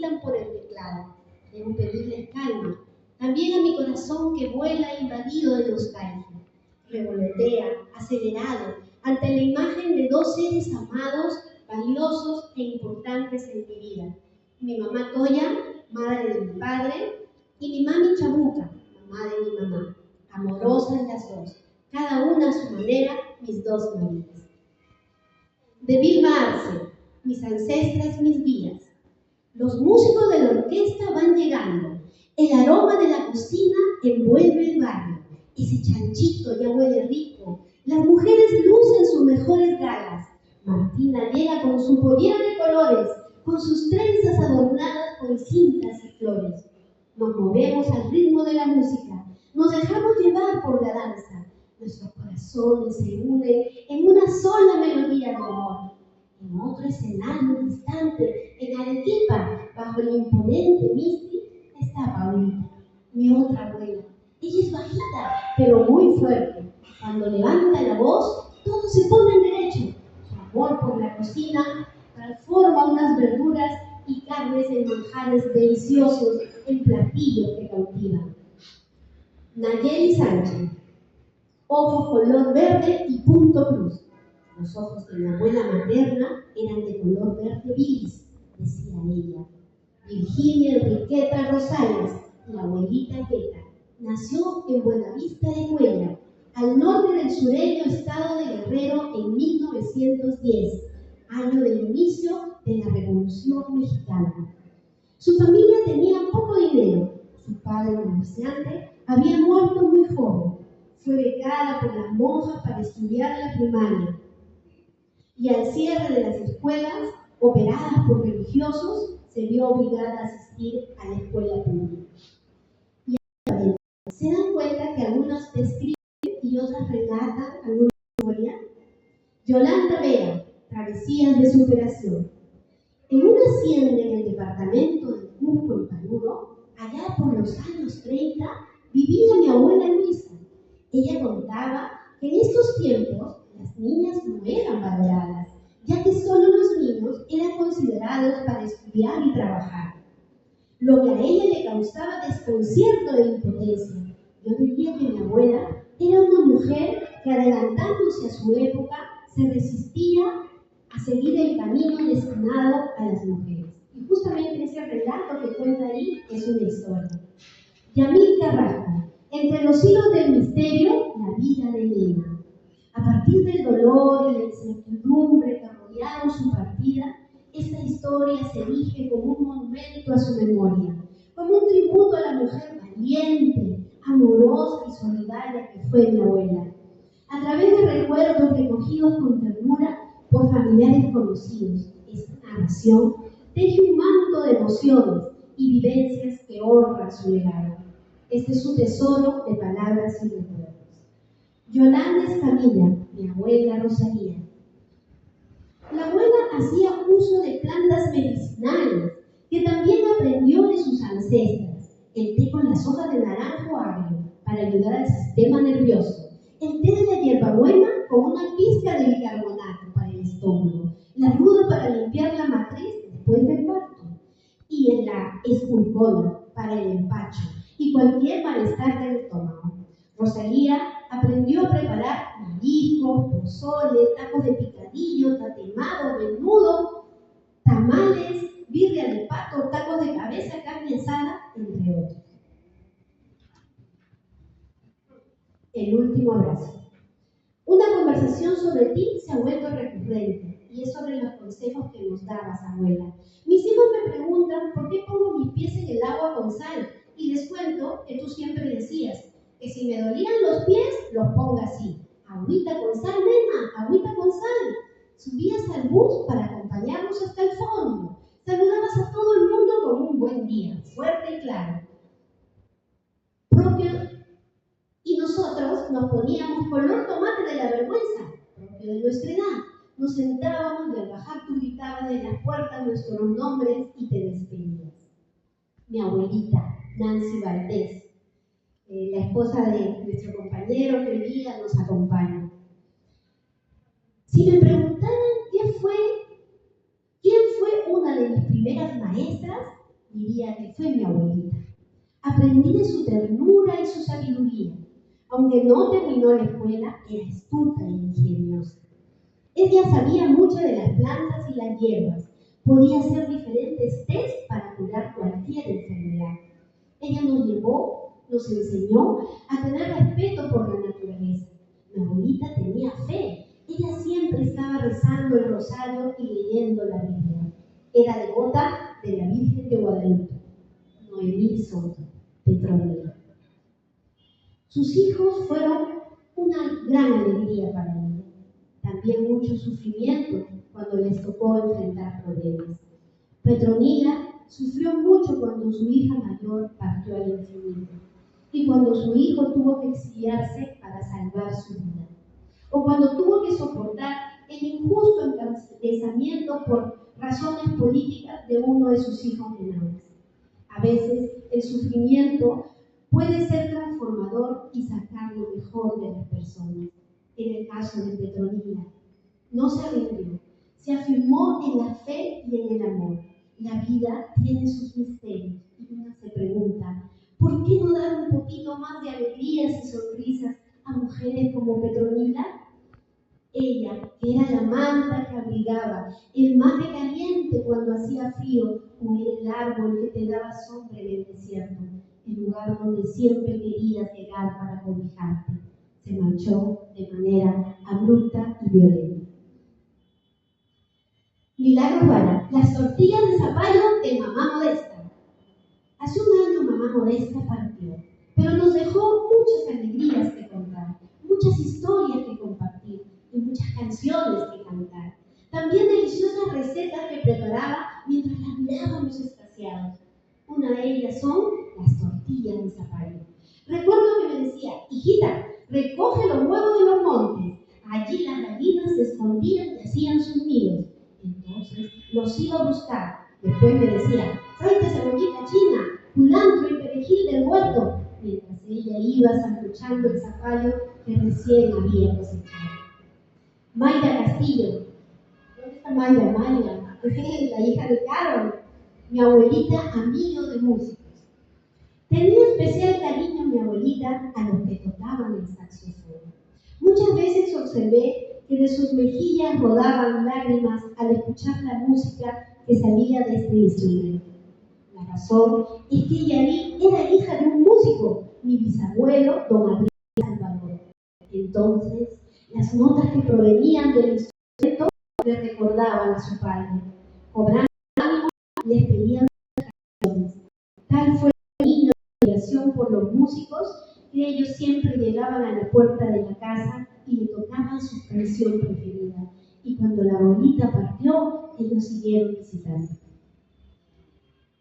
gritan por el teclado. Debo pedirles calma. También a mi corazón que vuela invadido de nostalgia. Revolotea, acelerado, ante la imagen de dos seres amados, valiosos e importantes en mi vida. Mi mamá Toya, madre de mi padre, y mi mami Chabuca, mamá de mi mamá. Amorosas las dos, cada una a su manera, mis dos maridas. De Vilma Arce, mis ancestras, mis guías. Los músicos de la orquesta van llegando. El aroma de la cocina envuelve el barrio. Ese chanchito ya huele rico. Las mujeres lucen sus mejores galas. Martina llega con su pollera de colores, con sus trenzas adornadas con cintas y flores. Nos movemos al ritmo de la música. Nos dejamos llevar por la danza. Nuestros corazones se unen en una sola melodía de amor. En otro escenario distante, en Arequipa, bajo el imponente Misti, está Paulita, mi otra abuela. Ella es bajita, pero muy fuerte. Cuando levanta la voz, todo se pone en derecho. Su amor por la cocina transforma unas verduras y carnes en manjares deliciosos, en platillos que cautivan. Nayeli Sánchez, ojos color verde y punto cruz. Los ojos de mi abuela materna eran de color verde bilis, decía ella. Virginia Enriqueta Rosales, la abuelita Queta, nació en Buenavista de Cuellar, al norte del sureño estado de Guerrero en 1910, año del inicio de la Revolución Mexicana. Su familia tenía poco dinero. Su padre, comerciante, había muerto muy joven. Fue becada por las monjas para estudiar la primaria. Y al cierre de las escuelas, operadas por religiosos, se vio obligada a asistir a la escuela pública. Y se dan cuenta que algunas describen y otras relatan alguna historia. Yolanda Vera, Travesías de Superación. En una hacienda en el departamento de Cusco, en Paluro, allá por los años 30, vivía mi abuela Luisa. Ella contaba que en estos tiempos las niñas no eran valoradas, ya que solo los niños eran considerados para estudiar y trabajar, lo que a ella le causaba desconcierto e impotencia. Yo diría que mi abuela era una mujer que, adelantándose a su época, se resistía a seguir el camino destinado a las mujeres. Y justamente ese relato que cuenta ahí es una historia. Yamil Carrasco, entre los hilos del misterio, la vida de Elena. A partir del dolor y la incertidumbre que rodearon su partida, esta historia se erige como un monumento a su memoria, como un tributo a la mujer valiente, amorosa y solidaria que fue mi abuela. A través de recuerdos recogidos con ternura por familiares conocidos, esta narración teje un manto de emociones y vivencias que honran su legado. Este es un tesoro de palabras y recuerdos. Yolanda Escamilla, mi abuela Rosalía. La abuela hacía uso de plantas medicinales que también aprendió de sus ancestras. El té con las hojas de naranjo agrio para ayudar al sistema nervioso. El té de la hierbabuena con una pizca de bicarbonato para el estómago. La ruda para limpiar la matriz después del parto. Y la esculcona para el empacho y cualquier malestar del estómago. Rosalía aprendió a preparar mariscos, pozole, tacos de picadillo, tatemado, menudo, tamales, birria de pato, tacos de cabeza, carne asada, entre otros. El último abrazo. Una conversación sobre ti se ha vuelto recurrente y es sobre los consejos que nos dabas, abuela. Mis hijos me preguntan por qué pongo mis pies en el agua con sal y les cuento que tú siempre decías que si me dolían los pies, los ponga así. Agüita con sal, nena, agüita con sal. Subías al bus para acompañarnos hasta el fondo. Saludabas a todo el mundo con un buen día, fuerte y claro. Y nosotros nos poníamos color tomate de la vergüenza, propio de nuestra edad. Nos sentábamos y al bajar tú gritabas de las puertas nuestros nombres y te despedías. Mi abuelita, Nancy Valdés, la esposa de nuestro compañero que hoy día nos acompaña. Si me preguntaran quién fue una de mis primeras maestras, diría que fue mi abuelita. Aprendí de su ternura y su sabiduría. Aunque no terminó la escuela, era astuta e ingeniosa. Ella sabía mucho de las plantas y las hierbas. Podía hacer diferentes test para curar cualquier enfermedad. Ella nos enseñó a tener respeto por la naturaleza. Mi abuelita tenía fe. Ella siempre estaba rezando el rosario y leyendo la Biblia. Era devota de la Virgen de Guadalupe, Noemí Soto, Petronila. Sus hijos fueron una gran alegría para ella. También mucho sufrimiento cuando les tocó enfrentar problemas. Petronila sufrió mucho cuando su hija mayor partió al infinito y cuando su hijo tuvo que exiliarse para salvar su vida, o cuando tuvo que soportar el injusto encarcelamiento por razones políticas de uno de sus hijos menores. A veces el sufrimiento puede ser transformador y sacar lo mejor de las personas. En el caso de Petronila, no se rindió, se afirmó en la fe y en el amor. La vida tiene sus misterios y uno se pregunta, ¿por qué no dar un poquito más de alegrías y sonrisas a mujeres como Petronila? Ella, que era la manta que abrigaba, el mate caliente cuando hacía frío, o era el árbol que te daba sombra en el desierto, el lugar donde siempre querías llegar para cobijarte, se marchó de manera abrupta y violenta. Milagros Vara, las tortillas de zapallo de mamá Modesta. Hace un año mamá Modesta partió, pero nos dejó muchas alegrías que contar, muchas historias que compartir y muchas canciones que cantar. También deliciosas recetas que preparaba mientras las mirábamos extasiados. Una de ellas son las tortillas de zapallo. Recuerdo que me decía, hijita, recoge los huevos de los montes. Allí las gallinas se escondían y hacían sus nidos. Entonces los iba a buscar. Después me decía, tráete cebollita china, culantro y perejil del huerto, mientras ella iba sancochando el zapallo que recién había cosechado. Mayra Castillo. ¿Dónde está Mayra? Mayra, la hija de Carol, mi abuelita amigo de músicos. Tenía especial cariño mi abuelita a los que tocaban el saxofón. Muchas veces observé que de sus mejillas rodaban lágrimas al escuchar la música que salía de este instrumento. La razón es que ella era hija de un músico, mi bisabuelo, don Adrián Salvador. Entonces, las notas que provenían del instrumento le recordaban a su padre. Cobrando ánimo, les pedían canciones. Tal fue la niña admiración por los músicos que ellos siempre llegaban a la puerta de la casa y le tocaban su canción preferida. Y cuando la abuelita partió, ellos siguieron visitando.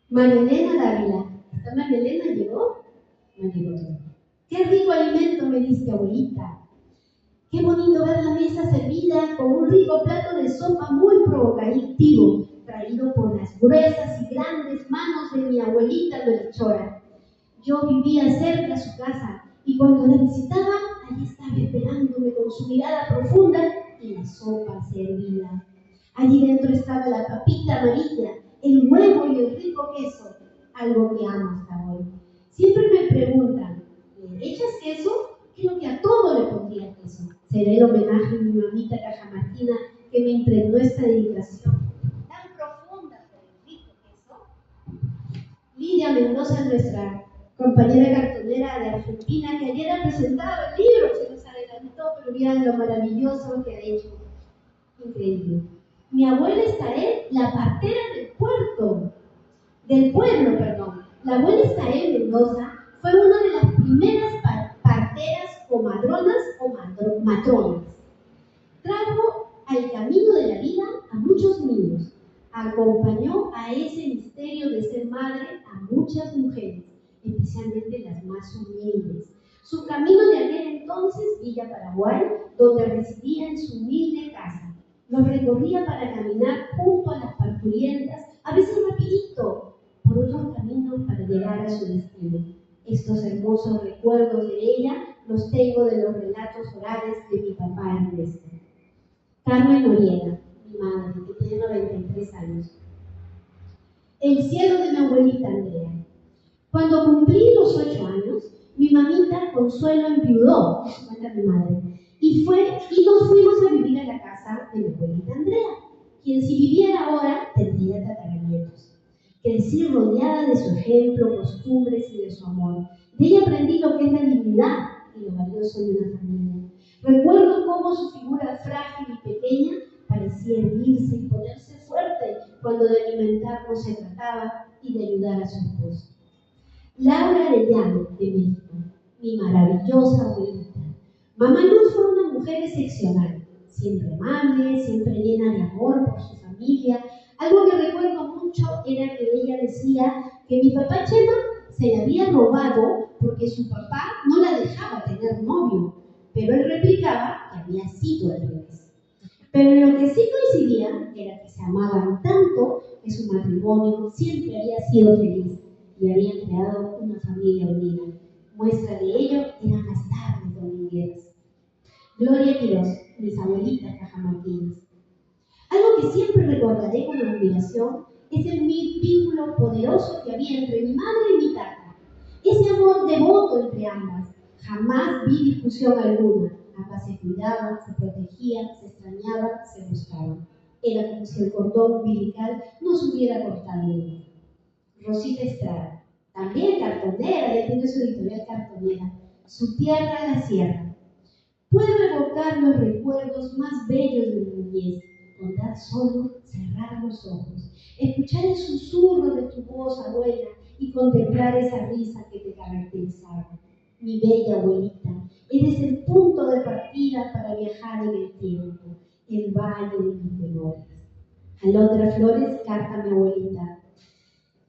María Elena Dávila. ¿Esta María Elena llegó? No llegó todavía. ¡Qué rico alimento me diste, abuelita! Qué bonito ver la mesa servida con un rico plato de sopa muy provocativo, traído por las gruesas y grandes manos de mi abuelita Melchora. Yo vivía cerca a su casa y cuando la visitaba, allí estaba esperándome con su mirada profunda y la sopa servida. Allí dentro estaba la papita amarilla, el huevo y el rico queso, algo que amo hasta hoy. Siempre me preguntan, ¿le echas queso? Creo que a todo le pondría queso. Será el homenaje a mi mamita cajamarquina que me impregnó esta dedicación tan profunda por el rico queso. Lidia Mendoza, nuestra compañera cartonera de Argentina, que ayer ha presentado el libro, se nos adelantó, pero vean lo maravilloso que ha hecho. Increíble. Mi abuela Estael, la partera del pueblo. La abuela Estael Mendoza fue una de las primeras parteras o madronas o matronas. Trajo al camino de la vida a muchos niños. Acompañó a ese misterio de ser madre a muchas mujeres, especialmente las más humildes. Su camino de aquel entonces, Villa Paraguay, donde residía en su humilde casa. Los recorría para caminar junto a las parturientas, a veces rapidito, por otros caminos para llegar a su destino. Estos hermosos recuerdos de ella los tengo de los relatos orales de mi papá Ernesto. Carmen Noriega, mi madre, que tiene 93 años. el cielo de mi abuelita Andrea. Cuando cumplí los 8 años, mi mamita Consuelo enviudó, eso cuenta mi madre, y nos fuimos a vivir a la casa de mi abuelita Andrea, quien si viviera ahora tendría tataranietos. Crecí rodeada de su ejemplo, costumbres y de su amor. De ella aprendí lo que es la dignidad y lo valioso de una familia. Recuerdo cómo su figura frágil y pequeña parecía erguirse y ponerse fuerte cuando de alimentarnos se trataba y de ayudar a su esposo. Laura Arellano, de México, mi maravillosa abuelita. Mamá Luz fue una mujer excepcional, siempre amable, siempre llena de amor por su familia. Algo que recuerdo mucho era que ella decía que mi papá Chema se la había robado porque su papá no la dejaba tener novio, pero él replicaba que había sido al revés. Pero en lo que sí coincidían era que se amaban tanto que su matrimonio siempre había sido feliz y habían creado una familia unida. Muestra de ello eran las tardes domingueras. Gloria Quirós, mis abuelitas cajamarquinas. Algo que siempre recordaré con admiración es el vínculo poderoso que había entre mi madre y mi tata. Ese amor devoto entre ambas. Jamás vi discusión alguna. Ambas se cuidaban, se protegían, se extrañaban, se buscaban. Era como si el cordón umbilical no se hubiera cortado nunca. Rosita Estrada, también cartonera, ya tiene su editorial Cartonera. Su tierra la sierra. Puedo evocar los recuerdos más bellos de mi niñez, con tan solo cerrar los ojos, escuchar el susurro de tu voz, abuela, y contemplar esa risa que te caracterizaba. Mi bella abuelita, eres el punto de partida para viajar en el tiempo, el valle de mis memorias. Alondra Flores, carta a mi abuelita.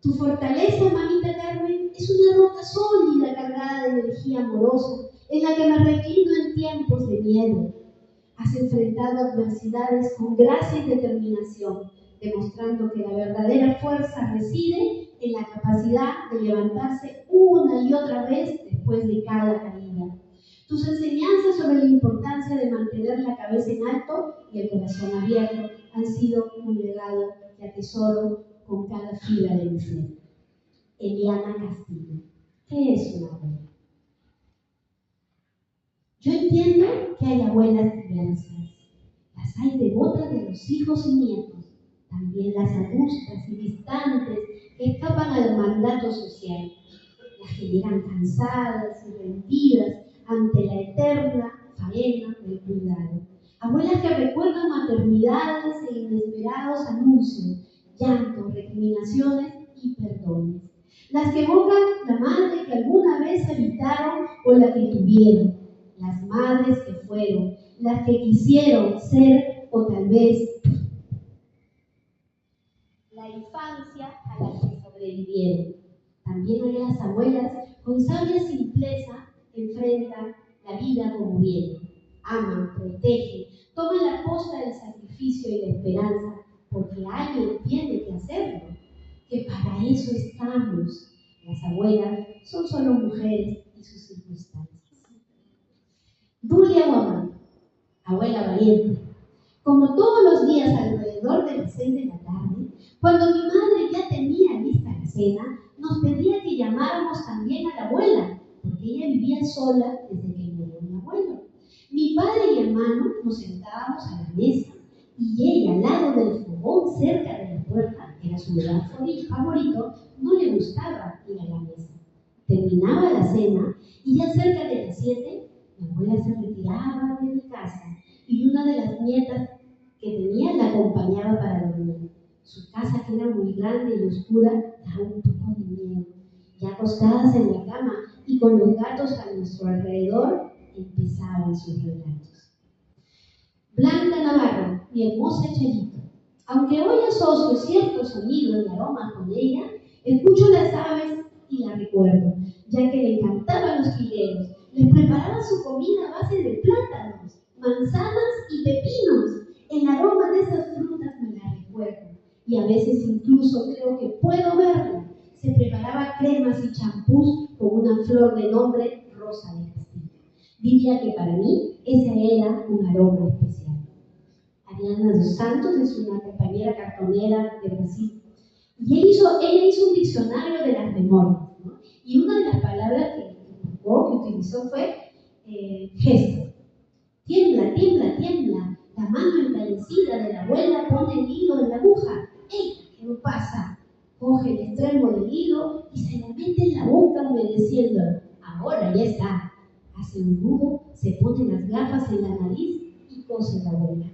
Tu fortaleza, mamita Carmen, es una roca sólida cargada de energía amorosa, en la que me reclino en tiempos de miedo. Has enfrentado adversidades con gracia y determinación, demostrando que la verdadera fuerza reside en la capacidad de levantarse una y otra vez después de cada caída. Tus enseñanzas sobre la importancia de mantener la cabeza en alto y el corazón abierto han sido un legado que atesoro con cada fibra de mi ser. Eliana Castillo. ¿Qué es una abuela? Yo entiendo que hay abuelas diversas. Las hay devotas de los hijos y nietos. También las adustas y distantes que escapan al mandato social. Las que llegan cansadas y rendidas ante la eterna faena del cuidado. Abuelas que recuerdan maternidades e inesperados anuncios, llantos, recriminaciones y perdones. Las que evocan la madre que alguna vez habitaron o la que tuvieron. Las madres que fueron, las que quisieron ser o tal vez la infancia a la que sobrevivieron. También hay las abuelas con sabia simpleza que enfrentan la vida como viene. Aman, protegen, toman la posta del sacrificio y la esperanza porque alguien tiene que hacerlo, que para eso estamos. Las abuelas son solo mujeres y sus circunstancias. Dulia Guamán, abuela valiente. Como todos los días alrededor de las 6 de la tarde, cuando mi madre ya tenía lista la cena, nos pedía que llamáramos también a la abuela, porque ella vivía sola desde que murió mi abuelo. Mi padre y hermano nos sentábamos a la mesa y ella al lado del fogón cerca de la puerta, que era su lugar favorito, no le gustaba ir a la mesa. Terminaba la cena y ya cerca de las 7, mi abuela se retiraba de mi casa y una de las nietas que tenía la acompañaba para dormir. Su casa, que era muy grande y oscura, daba un poco de miedo. Ya acostadas en la cama y con los gatos a nuestro alrededor, empezaban sus relatos. Blanca Navarro, mi hermosa Chayito. Aunque hoy asocio ciertos sonidos y aromas con ella, escucho las aves y la recuerdo, ya que le encantaban los jilgueros. Les preparaba su comida a base de plátanos, manzanas y pepinos. El aroma de esas frutas me la recuerdo y a veces incluso creo que puedo verla. Se preparaba cremas y champús con una flor de nombre Rosa de Castilla. Diría que para mí ese era un aroma especial. Ariana dos Santos es una compañera cartonera de Brasil. Y ella hizo un diccionario de las memorias, ¿no? Y una de las palabras que utilizó fue gesto. Tiembla, tiembla, tiembla. La mano encarecida de la abuela pone el hilo en la aguja. ¡Ey! ¿Qué me pasa? Coge el extremo del hilo y se la mete en la boca humedeciendo. Ahora ya está. Hace un nudo, se pone las gafas en la nariz y cose la abuela.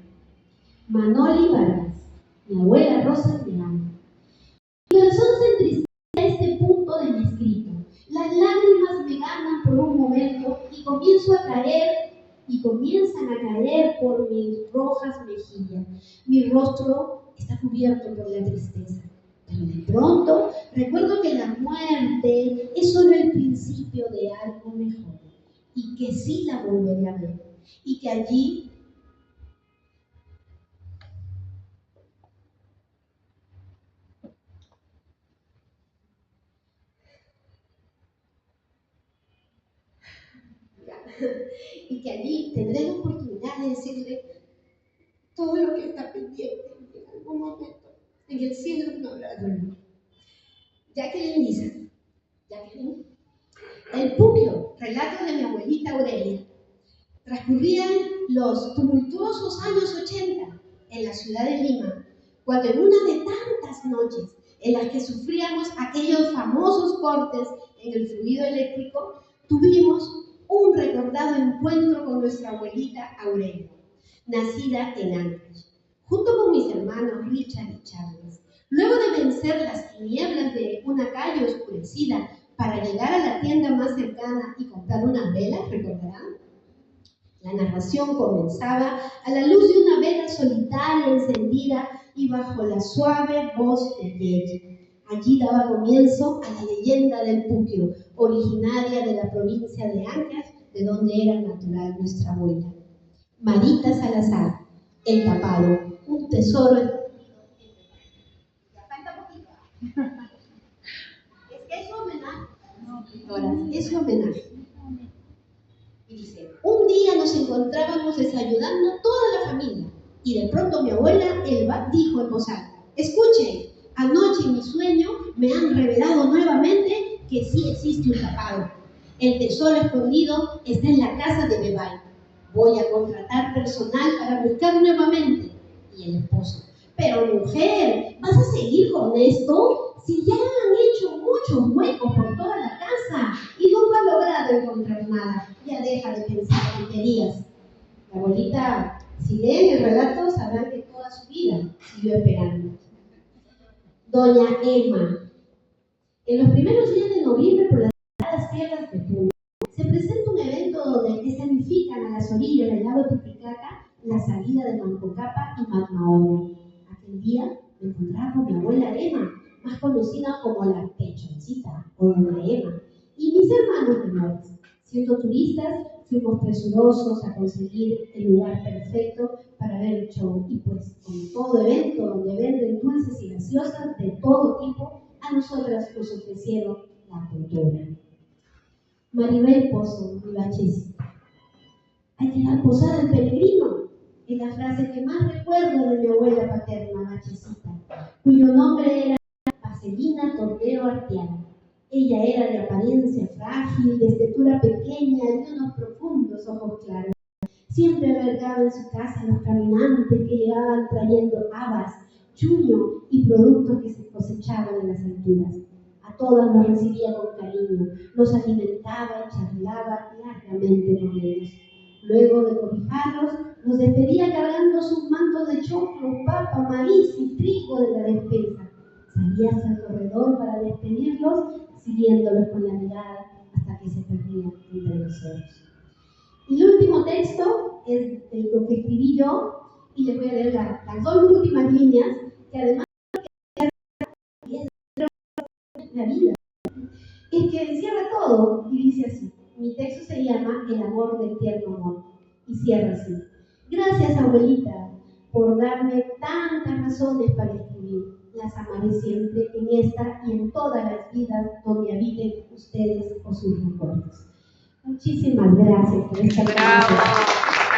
Manoli Vargas, mi abuela Rosa me ama. Mi corazón se entristece a este punto de mi escrito. Las lágrimas me ganan por un momento y comienzan a caer por mis rojas mejillas. Mi rostro está cubierto por la tristeza. Pero de pronto recuerdo que la muerte es solo el principio de algo mejor y que sí la volveré a ver y que allí tendré la oportunidad de decirle todo lo que está pendiente en algún momento. En el cielo no habrá dolor. Jacqueline dice, Jacqueline, el Puquio, relato de mi abuelita Aurelia. Transcurrían los tumultuosos años 80 en la ciudad de Lima, cuando en una de tantas noches en las que sufríamos aquellos famosos cortes en el fluido eléctrico, tuvimos un recordado encuentro con nuestra abuelita Aurelia, nacida en Ancash, junto con mis hermanos Richard y Charles. Luego de vencer las tinieblas de una calle oscurecida para llegar a la tienda más cercana y comprar unas velas, ¿recordarán? La narración comenzaba a la luz de una vela solitaria encendida y bajo la suave voz de Yeye. Allí daba comienzo a la leyenda del Puquio, originaria de la provincia de Ancash, de donde era natural nuestra abuela. Marita Salazar, El Tapado, un tesoro escondido. Ya falta poquito. Es que es su homenaje. Es su homenaje. Y dice, un día nos encontrábamos desayunando toda la familia y de pronto mi abuela Elba dijo en voz alta, escuchen, anoche en mi sueño me han revelado nuevamente que sí existe un tapado. El tesoro escondido está en la casa de Bebay. Voy a contratar personal para buscar nuevamente. Y el esposo, pero mujer, ¿vas a seguir con esto? Si ya han hecho muchos huecos por toda la casa y no has logrado encontrar nada, ya deja de pensar tonterías. La abuelita, si leen el relato, sabrán que toda su vida siguió esperando. Doña Emma. En los primeros días de noviembre, por las sagradas tierras de Puno, se presenta un evento donde escenifican a las orillas del lago Titicaca la salida de Mancocapa y Matmaono. Aquel día me encontraba con mi abuela Emma, más conocida como la Pechoncita o Doña Emma, y mis hermanos menores. Siendo turistas, fuimos presurosos a conseguir el lugar perfecto para ver el show. Y pues, en todo evento donde venden dulces y gaseosas de todo tipo, a nosotras nos ofrecieron la cultura. Maribel Pozo, mi bachecita. Hay que dar posada al peregrino. Es la frase que más recuerdo de mi abuela paterna, bachecita, cuyo nombre era Marcelina Tornero Arteaga. Ella era de apariencia frágil, de estatura pequeña y unos profundos ojos claros. Siempre albergaba en su casa a los caminantes que llegaban trayendo habas, chuño y productos que se cosechaban en las alturas. A todas nos recibía con cariño, nos alimentaba y charlaba largamente con ellos. Luego de cobijarlos, nos despedía cargando sus mantos de choclo, papa, maíz y trigo de la despensa. Salía hacia el corredor para despedirlos, siguiéndolos con la mirada hasta que se perdían entre los ojos. Y el último texto es lo que escribí yo, y les voy a leer las dos últimas líneas, que además es la vida, es que encierra todo, y dice así. Mi texto se llama El amor del tierno amor, y cierra así. Gracias, abuelita, por darme tantas razones para escribir. Las amaré siempre en esta y en todas las vidas donde habiten ustedes o sus recuerdos. Muchísimas gracias por esta conversación.